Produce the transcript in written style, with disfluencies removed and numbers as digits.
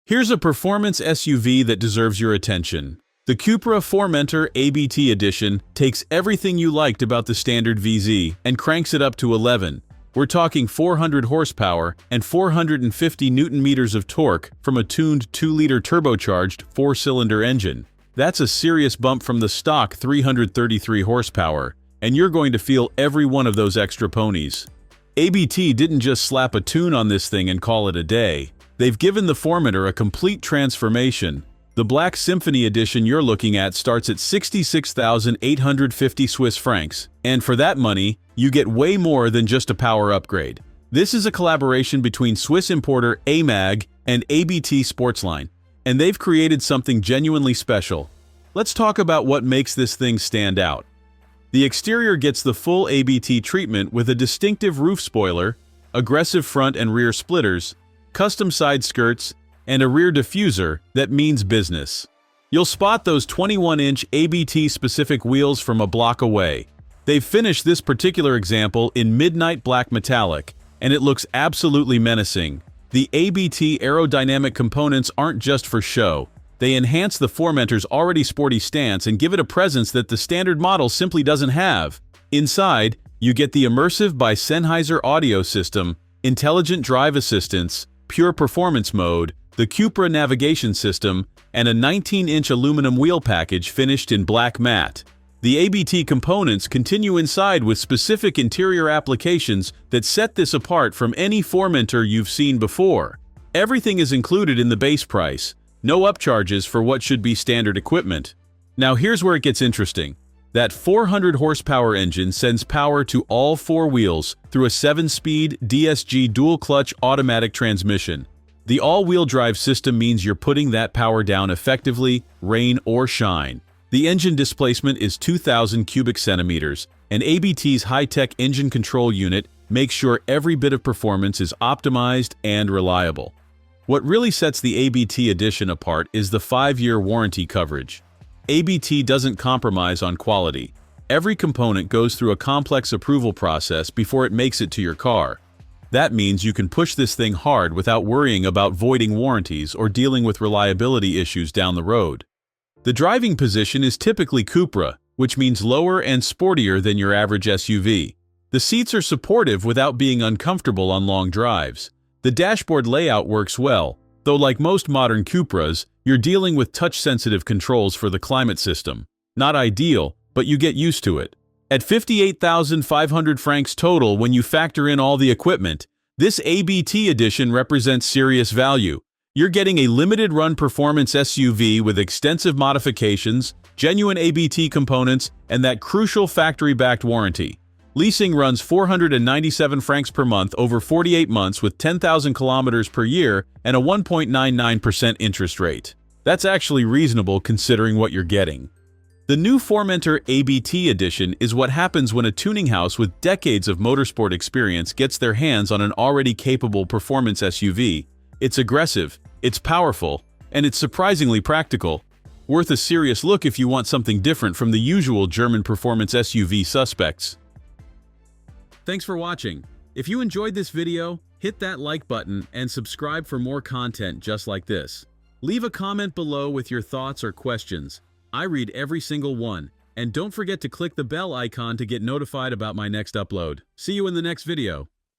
Here's a performance SUV that deserves your attention. The Cupra Formentor ABT edition takes everything you liked about the standard VZ and cranks it up to 11. We're talking 400 horsepower and 450 Nm of torque from a tuned 2-liter turbocharged 4-cylinder engine. That's a serious bump from the stock 333 horsepower, and you're going to feel every one of those extra ponies. ABT didn't just slap a tune on this thing and call it a day. They've given the Formentor a complete transformation. The Black Symphony edition you're looking at starts at 66,850 Swiss francs, and for that money, you get way more than just a power upgrade. This is a collaboration between Swiss importer AMAG and ABT Sportsline, and they've created something genuinely special. Let's talk about what makes this thing stand out. The exterior gets the full ABT treatment with a distinctive roof spoiler, aggressive front and rear splitters, custom side skirts, and a rear diffuser that means business. You'll spot those 21-inch ABT-specific wheels from a block away. They've finished this particular example in midnight black metallic, and it looks absolutely menacing. The ABT aerodynamic components aren't just for show. They enhance the Formentor's already sporty stance and give it a presence that the standard model simply doesn't have. Inside, you get the Immersive by Sennheiser audio system, intelligent drive assistance, pure performance mode, the Cupra navigation system, and a 19-inch aluminum wheel package finished in black matte. The ABT components continue inside with specific interior applications that set this apart from any Formentor you've seen before. Everything is included in the base price, no upcharges for what should be standard equipment. Now here's where it gets interesting. That 400 horsepower engine sends power to all four wheels through a 7-speed DSG dual-clutch automatic transmission. The all-wheel drive system means you're putting that power down effectively, rain or shine. The engine displacement is 2,000 cubic centimeters, and ABT's high-tech engine control unit makes sure every bit of performance is optimized and reliable. What really sets the ABT edition apart is the 5-year warranty coverage. ABT doesn't compromise on quality. Every component goes through a complex approval process before it makes it to your car. That means you can push this thing hard without worrying about voiding warranties or dealing with reliability issues down the road. The driving position is typically Cupra, which means lower and sportier than your average SUV. The seats are supportive without being uncomfortable on long drives. The dashboard layout works well, though like most modern Cupras, you're dealing with touch-sensitive controls for the climate system. Not ideal, but you get used to it. At 58,500 francs total when you factor in all the equipment, this ABT edition represents serious value. You're getting a limited-run performance SUV with extensive modifications, genuine ABT components, and that crucial factory-backed warranty. Leasing runs 497 francs per month over 48 months with 10,000 kilometers per year and a 1.99% interest rate. That's actually reasonable considering what you're getting. The new Formentor ABT edition is what happens when a tuning house with decades of motorsport experience gets their hands on an already capable performance SUV. It's aggressive, it's powerful, and it's surprisingly practical. Worth a serious look if you want something different from the usual German performance SUV suspects. Thanks for watching. If you enjoyed this video, hit that like button and subscribe for more content just like this. Leave a comment below with your thoughts or questions. I read every single one, and don't forget to click the bell icon to get notified about my next upload. See you in the next video.